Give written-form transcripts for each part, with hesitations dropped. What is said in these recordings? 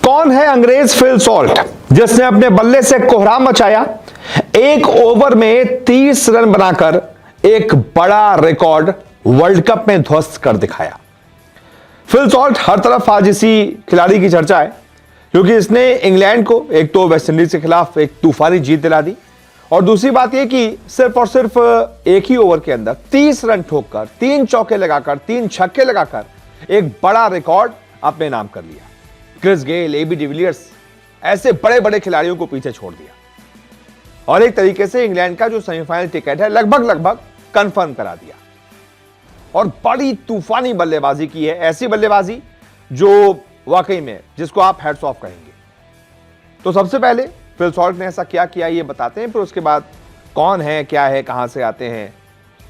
कौन है अंग्रेज फिल सॉल्ट जिसने अपने बल्ले से कोहराम मचाया, एक ओवर में 30 रन बनाकर एक बड़ा रिकॉर्ड वर्ल्ड कप में ध्वस्त कर दिखाया। फिल सॉल्ट हर तरफ आज इसी खिलाड़ी की चर्चा है क्योंकि इसने इंग्लैंड को एक तो वेस्टइंडीज के खिलाफ एक तूफानी जीत दिला दी और दूसरी बात यह कि सिर्फ और सिर्फ एक ही ओवर के अंदर 30 रन ठोककर, 3 चौके लगाकर, 3 छक्के लगाकर एक बड़ा रिकॉर्ड अपने नाम कर लिया। क्रिस गेल, एबी डिविलियर्स ऐसे बड़े बड़े खिलाड़ियों को पीछे छोड़ दिया और एक तरीके से इंग्लैंड का जो सेमीफाइनल टिकट है लगभग कंफर्म करा दिया और बड़ी तूफानी बल्लेबाजी की है, ऐसी बल्लेबाजी जो वाकई में जिसको आप हैट्स ऑफ कहेंगे। तो सबसे पहले फिल सॉल्ट ने ऐसा क्या किया ये बताते हैं, फिर उसके बाद कौन है, क्या है, कहां से आते हैं,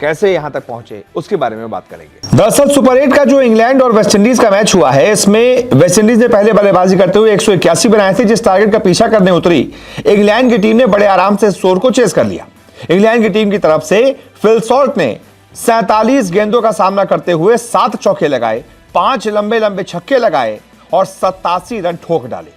कैसे यहां तक पहुंचे, उसके बारे में बात करेंगे। दरअसल सुपर 8 का जो इंग्लैंड और वेस्टइंडीज का मैच हुआ है, इसमें वेस्टइंडीज ने पहले बल्लेबाजी करते हुए 181 बनाए थे। जिस टारगेट का पीछा करने उतरी इंग्लैंड की टीम ने बड़े आराम से स्कोर को चेस कर लिया। इंग्लैंड की टीम की तरफ से फिल सॉल्ट ने 47 गेंदों का सामना करते हुए 7 चौके लगाए, 5 लंबे छक्के लगाए और 87 रन ठोक डाले,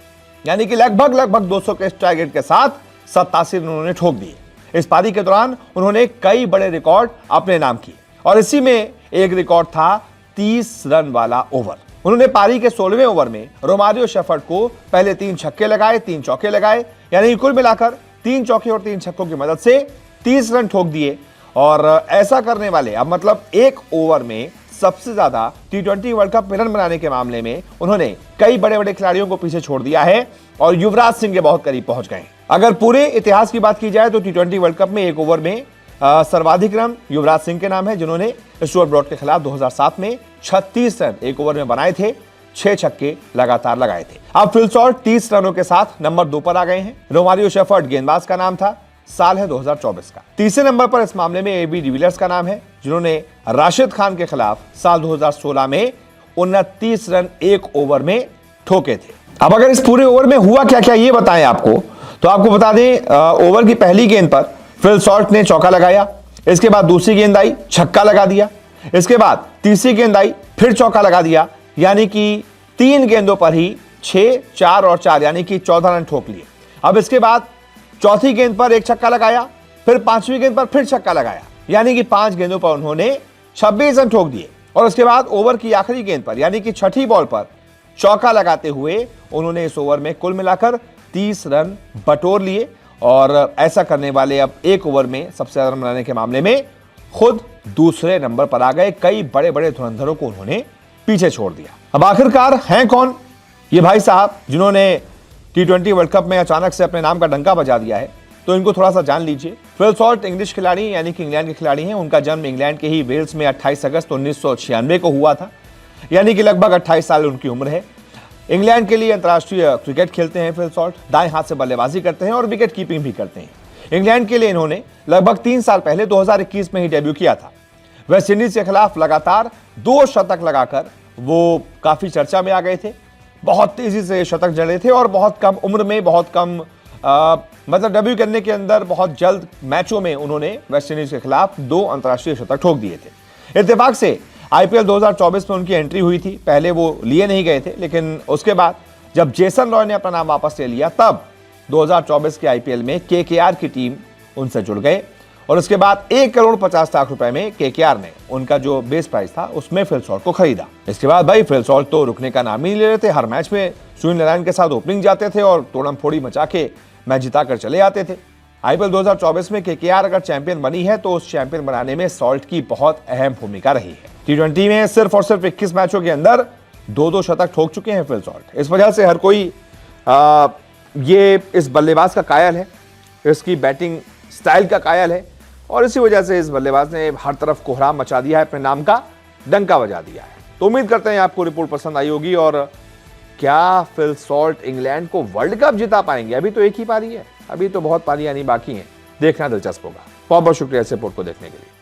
यानी कि लगभग 200 के टारगेट के साथ 87 रन उन्होंने ठोक दिए। इस पारी के दौरान उन्होंने कई बड़े रिकॉर्ड अपने नाम किए और इसी में एक रिकॉर्ड था 30 रन वाला ओवर। उन्होंने पारी के 16वें ओवर में रोमारियो शेफर्ड को पहले 3 छक्के लगाए, 3 चौके लगाए, यानी कुल मिलाकर 3 चौके और 3 छक्कों की मदद से 30 रन ठोक दिए। और ऐसा करने वाले, अब मतलब एक ओवर में सबसे ज्यादा T20 वर्ल्ड कप में रन बनाने के मामले में उन्होंने कई बड़े बड़े खिलाड़ियों को पीछे छोड़ दिया है और युवराज सिंह के बहुत करीब पहुंच गए। अगर पूरे इतिहास की बात की जाए तो T20 वर्ल्ड कप में एक ओवर में सर्वाधिक रन युवराज सिंह के नाम है, जिन्होंने स्टुअर्ट ब्रॉड के खिलाफ 2007 में 36 रन एक ओवर में बनाए थे, 6 छक्के लगातार लगाए थे। अब फिल सॉल्ट 30 रनों के साथ नंबर 2 पर आ गए हैं। रोमारियो शेफर्ड गेंदबाज का नाम था, साल है 2024 का। तीसरे नंबर पर इस मामले में एबी डिविलियर्स का नाम है, जिन्होंने राशिद खान के खिलाफ साल 2016 में 29 रन एक ओवर में ठोके थे। अब अगर इस पूरे ओवर में हुआ क्या क्या ये बताएं आपको, तो आपको बता दें ओवर की पहली गेंद पर फिल सॉल्ट ने चौका लगाया, इसके बाद दूसरी गेंद आई, छक्का लगा दिया, इसके बाद तीसरी गेंद आई, फिर चौका लगा दिया, यानी कि 3 गेंदों पर ही 6, 4 और 4 यानी कि 14 रन ठोक लिए। अब इसके बाद चौथी गेंद पर एक छक्का लगाया, फिर 5वीं गेंद पर फिर छक्का लगाया, यानी कि 5 गेंदों पर उन्होंने 26 रन ठोक दिए। और उसके बाद ओवर की आखिरी गेंद पर यानी कि छठी बॉल पर चौका लगाते हुए उन्होंने इस ओवर में कुल मिलाकर 30 रन बटोर लिए और ऐसा करने वाले अब एक ओवर में सबसे ज्यादा रन बनाने के मामले में खुद दूसरे नंबर पर आ गए। कई बड़े बड़े धुरंधरों को उन्होंने पीछे छोड़ दिया। अब आखिरकार हैं कौन ये भाई साहब जिन्होंने T20 वर्ल्ड कप में अचानक से अपने नाम का डंका बजा दिया है, तो इनको थोड़ा सा जान लीजिए। फिल सॉल्ट इंग्लिश खिलाड़ी यानी कि इंग्लैंड के खिलाड़ी हैं। उनका जन्म इंग्लैंड के ही वेल्स में 28 अगस्त 1996 को हुआ था, यानी कि लगभग 28 साल उनकी उम्र है। इंग्लैंड के लिए अंतर्राष्ट्रीय क्रिकेट खेलते हैं फिल सॉल्ट, दाएं हाथ से बल्लेबाजी करते हैं और विकेट कीपिंग भी करते हैं। इंग्लैंड के लिए इन्होंने लगभग 3 साल पहले 2021 में ही डेब्यू किया था। वेस्टइंडीज के खिलाफ लगातार 2 शतक लगाकर वो काफी चर्चा में आ गए थे। बहुत तेजी से शतक जड़े थे और बहुत कम उम्र में, बहुत कम मतलब डेब्यू करने के अंदर बहुत जल्द मैचों में उन्होंने वेस्टइंडीज के खिलाफ 2 अंतर्राष्ट्रीय शतक ठोक दिए थे। इत्तेफाक से IPL 2024 में उनकी एंट्री हुई थी। पहले वो लिए नहीं गए थे, लेकिन उसके बाद जब जेसन रॉय ने अपना नाम वापस ले लिया तब 2024 के IPL में KKR की टीम उनसे जुड़ गए और उसके बाद 1 करोड़ 50 लाख रुपए में KKR ने उनका जो बेस प्राइस था उसमें फिल सॉल्ट को खरीदा। इसके बाद भाई फिल सॉल्ट तो रुकने का नाम ही नहीं ले रहे थे। हर मैच में सुनील नारायण के साथ ओपनिंग जाते थे और तोड़म फोड़ी मचा के मैच जिताकर चले आते थे। IPL 2024 में KKR अगर चैंपियन बनी है तो उस चैंपियन बनाने में सॉल्ट की बहुत अहम भूमिका रही है। T20 में सिर्फ और सिर्फ 21 मैचों के अंदर 2-2 शतक ठोक चुके हैं फिल सॉल्ट। इस वजह से हर कोई ये इस बल्लेबाज का कायल है, इसकी बैटिंग स्टाइल का कायल है और इसी वजह से इस बल्लेबाज ने हर तरफ कोहराम मचा दिया है, अपने नाम का डंका बजा दिया है। तो उम्मीद करते हैं आपको रिपोर्ट पसंद आई होगी और क्या फिल सॉल्ट इंग्लैंड को वर्ल्ड कप जिता पाएंगे। अभी तो एक ही पारी है, अभी तो बहुत पारियां नहीं बाकी हैं, देखना दिलचस्प होगा। बहुत बहुत शुक्रिया इस रिपोर्ट को देखने के लिए।